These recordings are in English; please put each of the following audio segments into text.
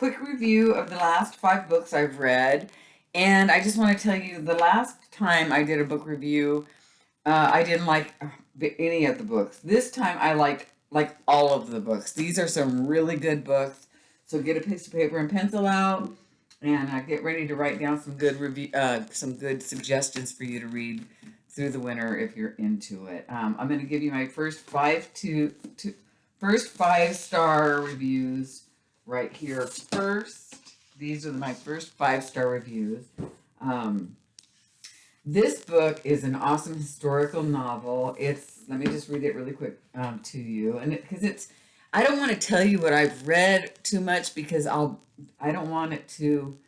quick review of the last 5 books I've read. And I just want to tell you the last time I did a book review, I didn't like any of the books. This time I like all of the books. These are some really good books. So get a piece of paper and pencil out, and get ready to write down some good suggestions for you to read through the winter if you're into it. I'm going to give you my first 5-star reviews right here first. These are my first 5-star reviews. Um, this book is an awesome historical novel. Let me just read it really quick to you, and because I don't want to tell you what I've read too much because I don't want it to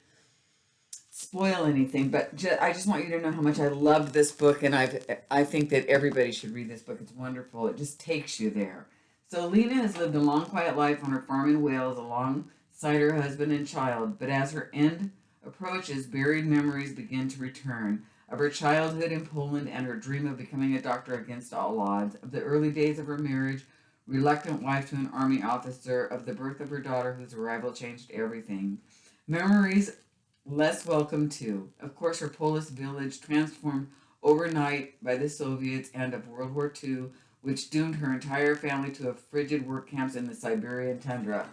spoil anything. But I just want you to know how much I loved this book, and I think that everybody should read this book. It's wonderful. It just takes you there. So Lena has lived a long, quiet life on her farm in Wales alongside her husband and child. But as her end approaches, buried memories begin to return of her childhood in Poland and her dream of becoming a doctor against all odds, of the early days of her marriage, reluctant wife to an army officer, of the birth of her daughter whose arrival changed everything. Memories less welcome too. Of course, her Polish village transformed overnight by the Soviets, and of World War II, which doomed her entire family to frigid work camps in the Siberian tundra.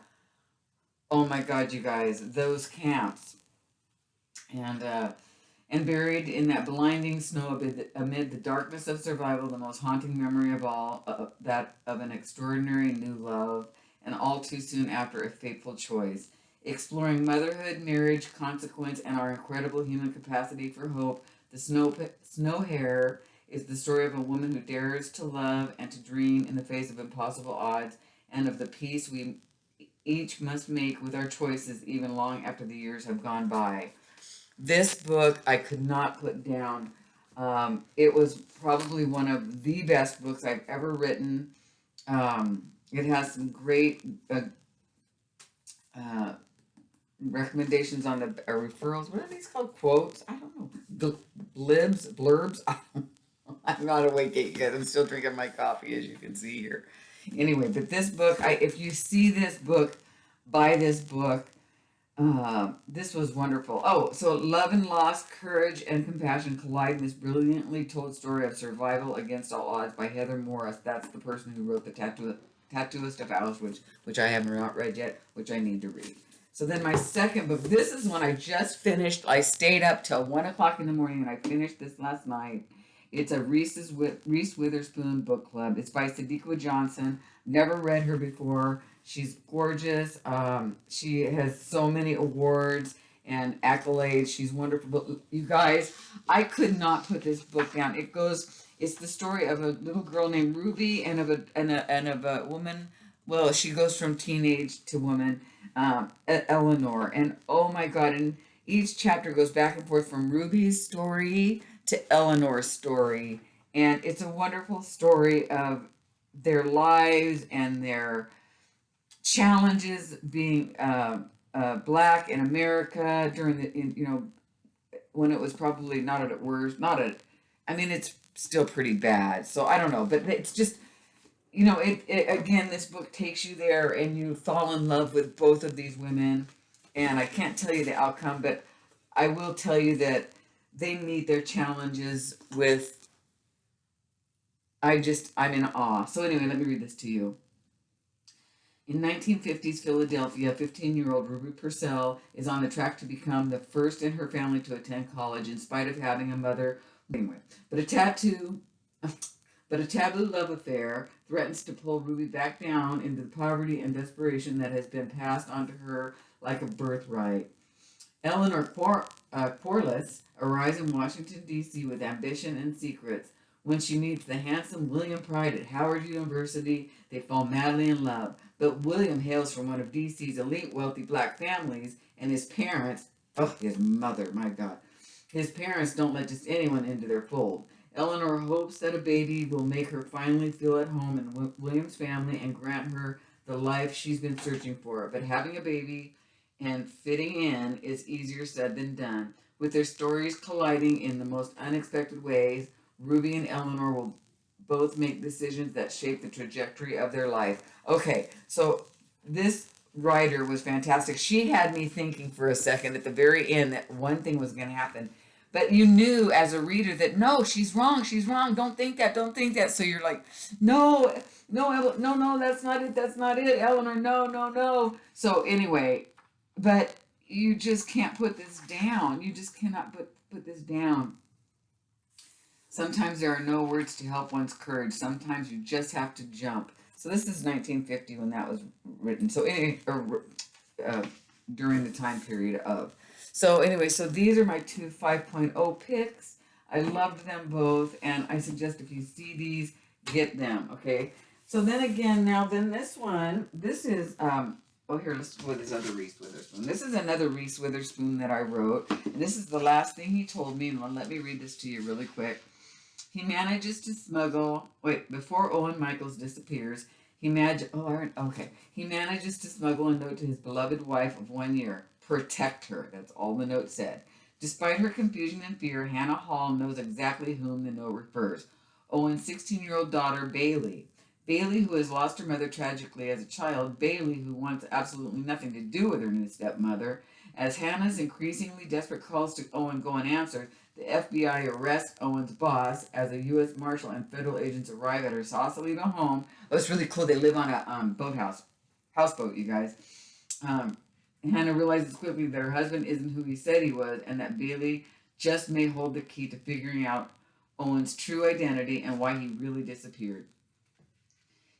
Oh my God, you guys, those camps. And and buried in that blinding snow amid the darkness of survival, the most haunting memory of all, that of an extraordinary new love, and all too soon after a fateful choice. Exploring motherhood, marriage, consequence, and our incredible human capacity for hope, the Snow Hare is the story of a woman who dares to love and to dream in the face of impossible odds, and of the peace we each must make with our choices even long after the years have gone by. This book I could not put down. It was probably one of the best books I've ever written. It has some great uh, recommendations on the referrals. What are these called? Quotes? I don't know. Blurbs. I'm not awake yet, you guys. I'm still drinking my coffee, as you can see here. Anyway, but this book, if you see this book, buy this book. This was wonderful. Oh, so love and loss, courage and compassion collide in this brilliantly told story of survival against all odds by Heather Morris. That's the person who wrote the Tattooist of Auschwitz, which I haven't read yet, which I need to read. So then my second book, this is one I just finished. I stayed up till 1 o'clock in the morning and I finished this last night. It's a Reese Witherspoon book club. It's by Sedeqa Johnson. Never read her before. She's gorgeous. She has so many awards and accolades. She's wonderful. But you guys, I could not put this book down. It's the story of a little girl named Ruby and of a woman. Well, she goes from teenage to woman, Eleanor. And oh my God! And each chapter goes back and forth from Ruby's story to Eleanor's story, and it's a wonderful story of their lives and their challenges being black in America during when it was probably not at worst, not at. I mean, it's still pretty bad. So I don't know, but it's just it again. This book takes you there, and you fall in love with both of these women, and I can't tell you the outcome, but I will tell you that they meet their challenges with. I'm in awe. So anyway, let me read this to you. In 1950s Philadelphia, 15-year-old Ruby Purcell is on the track to become the first in her family to attend college in spite of having a mother. Anyway, but a taboo love affair threatens to pull Ruby back down into the poverty and desperation that has been passed on to her like a birthright. Eleanor Corliss arrives in Washington, D.C. with ambition and secrets. When she meets the handsome William Pride at Howard University, they fall madly in love. But William hails from one of D.C.'s elite wealthy black families, and his parents, his mother, my God, his parents don't let just anyone into their fold. Eleanor hopes that a baby will make her finally feel at home in William's family and grant her the life she's been searching for. But having a baby and fitting in is easier said than done. With their stories colliding in the most unexpected ways, Ruby and Eleanor will both make decisions that shape the trajectory of their life. Okay, so this writer was fantastic. She had me thinking for a second at the very end that one thing was going to happen. But you knew as a reader that no, she's wrong. She's wrong. Don't think that. Don't think that. So you're like, no, no, that's not it. That's not it, Eleanor. No, no, no. So anyway, but you just can't put this down. You just cannot put this down. Sometimes there are no words to help one's courage. Sometimes you just have to jump. So this is 1950 when that was written. So anyway, during the time period of. So anyway, so these are my two 5.0 picks. I loved them both, and I suggest if you see these, get them, okay? So then again, then this one, this is, here, let's go with this other Reese Witherspoon. This is another Reese Witherspoon that I wrote, and this is the last thing he told me, and let me read this to you really quick. He manages to smuggle, before Owen Michaels disappears, he manages to smuggle a note to his beloved wife of 1 year. Protect her. That's all the note said. Despite her confusion and fear, Hannah Hall knows exactly whom the note refers. Owen's 16-year-old daughter, Bailey. Bailey, who has lost her mother tragically as a child. Bailey, who wants absolutely nothing to do with her new stepmother. As Hannah's increasingly desperate calls to Owen go unanswered, the FBI arrests Owen's boss as a U.S. Marshal and federal agents arrive at her Sausalito home. Oh, it's really cool. They live on a houseboat, you guys. Hannah realizes quickly that her husband isn't who he said he was, and that Bailey just may hold the key to figuring out Owen's true identity and why he really disappeared.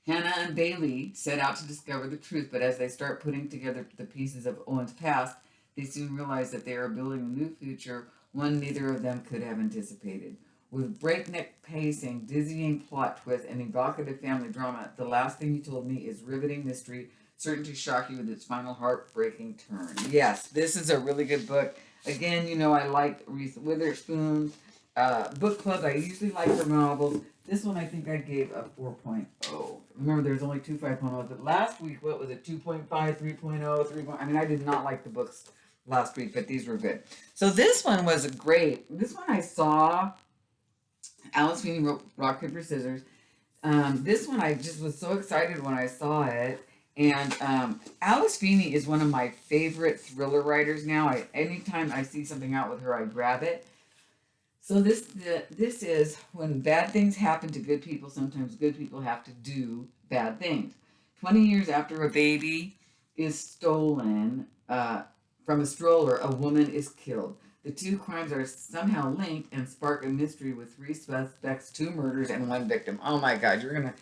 Hannah and Bailey set out to discover the truth, but as they start putting together the pieces of Owen's past, they soon realize that they are building a new future, one neither of them could have anticipated. With breakneck pacing, dizzying plot twists, and evocative family drama, The Last Thing You Told Me is riveting mystery, certain to shock you with its final heartbreaking turn. Yes, this is a really good book. Again, I like Reese Witherspoon's book club. I usually like her novels. This one I think I gave a 4.0. Remember, there's only two 5.0s. But last week, what was it? 2.5, 3.0, 3.0. I mean, I did not like the books last week, but these were good. So this one was great. This one I saw. Alice Feeney wrote Rock, Paper, Scissors. This one I just was so excited when I saw it. And Alice Feeney is one of my favorite thriller writers now. Anytime I see something out with her, I grab it. So this is when bad things happen to good people. Sometimes good people have to do bad things. 20 years after a baby is stolen from a stroller, a woman is killed. The two crimes are somehow linked and spark a mystery with 3 suspects, 2 murders, and 1 victim. Oh my God, you're gonna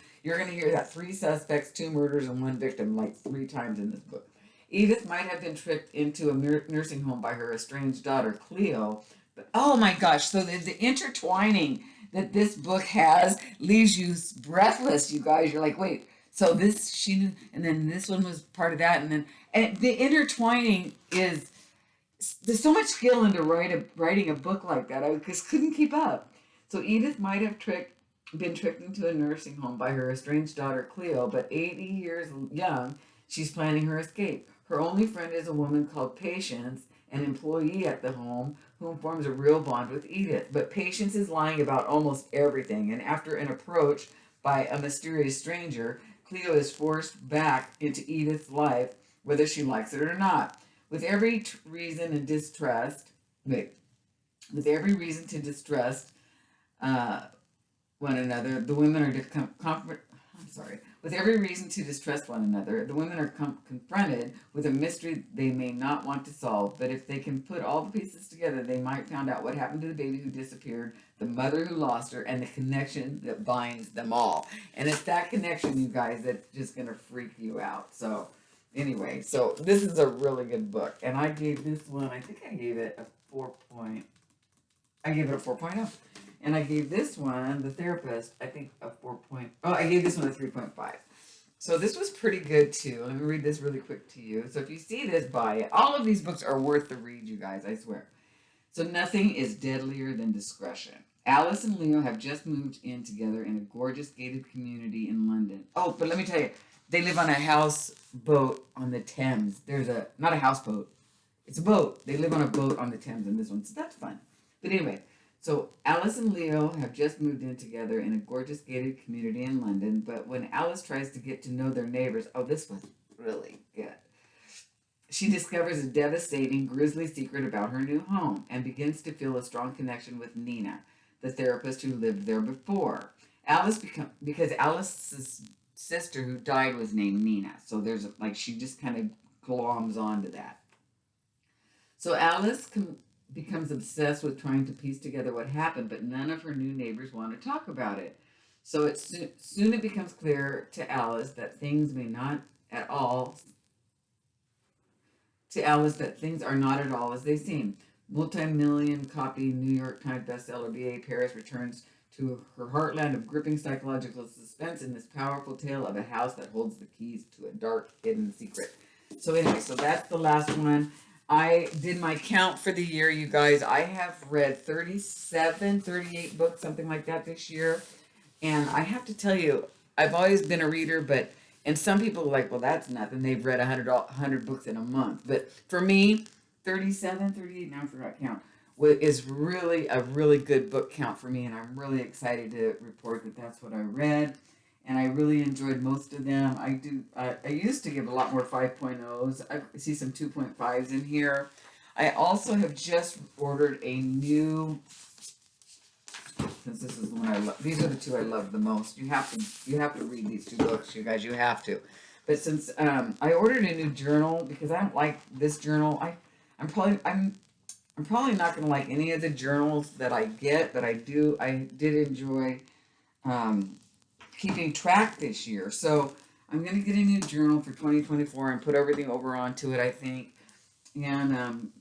hear that 3 suspects, 2 murders, and 1 victim like 3 times in this book. Edith might have been tricked into a nursing home by her estranged daughter, Cleo. But oh my gosh, so the intertwining that this book has leaves you breathless, you guys. You're like, wait, so this, she knew, and then this one was part of that, and the intertwining is, there's so much skill into writing a book like that. I just couldn't keep up. So Edith might have been tricked into a nursing home by her estranged daughter, Cleo, but 80 years young, she's planning her escape. Her only friend is a woman called Patience, an employee at the home, who forms a real bond with Edith. But Patience is lying about almost everything, and after an approach by a mysterious stranger, Cleo is forced back into Edith's life, whether she likes it or not. With every reason to distrust one another, the women are With every reason to distrust one another, the women are confronted with a mystery they may not want to solve. But if they can put all the pieces together, they might find out what happened to the baby who disappeared, the mother who lost her, and the connection that binds them all. And it's that connection, you guys, that's just going to freak you out. So anyway, so this is a really good book. And I gave this one, I think I gave it a 4.0. And I gave this one, The Therapist, I think a 4.0. I gave this one a 3.5. So this was pretty good too. Let me read this really quick to you. So if you see this, buy it. All of these books are worth the read, you guys, I swear. So Nothing is Deadlier Than Discretion. Alice and Leo have just moved in together in a gorgeous gated community in London. Oh, but let me tell you, they live on a houseboat on the Thames. Not a houseboat. It's a boat. They live on a boat on the Thames in this one. So that's fun. But anyway, so Alice and Leo have just moved in together in a gorgeous gated community in London. But when Alice tries to get to know their neighbors, this was really good. She discovers a devastating, grisly secret about her new home and begins to feel a strong connection with Nina, the therapist who lived there before. Because Alice's sister who died was named Nina, so there's like she just kind of gloms onto that. So becomes obsessed with trying to piece together what happened, but none of her new neighbors want to talk about it. So soon it becomes clear to Alice that things may not at all to Alice that things are not at all as they seem. Multi-million copy New York Times bestseller B.A. Paris returns to her heartland of gripping psychological suspense in this powerful tale of a house that holds the keys to a dark hidden secret. So anyway, so that's the last one. I did my count for the year, you guys. I have read 37, 38 books, something like that this year. And I have to tell you, I've always been a reader, but and some people are like, well, that's nothing. They've read 100 books in a month. But for me, 37, 38, now I forgot count, is really a really good book count for me. And I'm really excited to report that that's what I read. And I really enjoyed most of them. I used to give a lot more 5.0s. I see some 2.5s in here. I also have just ordered a new, since this is the one I love. These are the two I love the most. You have to read these two books, you guys. You have to. But since I ordered a new journal because I don't like this journal, I'm probably not going to like any of the journals that I get, but I did enjoy keeping track this year. So I'm going to get a new journal for 2024 and put everything over onto it, I think, and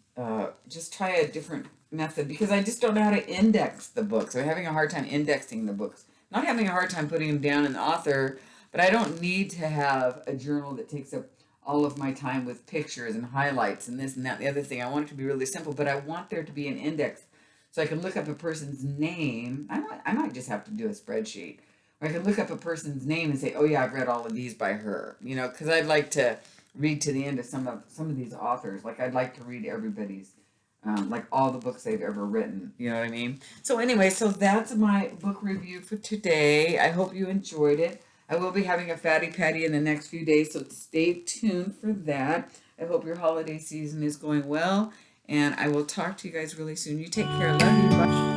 just try a different method because I just don't know how to index the books. I'm having a hard time indexing the books. Not having a hard time putting them down in the author, but I don't need to have a journal that takes up all of my time with pictures and highlights and this and that and the other thing. I want it to be really simple, but I want there to be an index so I can look up a person's name. I might just have to do a spreadsheet. Or I can look up a person's name and say, oh yeah, I've read all of these by her. You know, because I'd like to read to the end of some of these authors. Like I'd like to read everybody's, like all the books they've ever written. You know what I mean? So anyway, so that's my book review for today. I hope you enjoyed it. I will be having a Fatty Patty in the next few days, so stay tuned for that. I hope your holiday season is going well, and I will talk to you guys really soon. You take care. Love you. Bye.